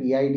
PID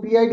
PID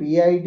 PID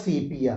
CPA۔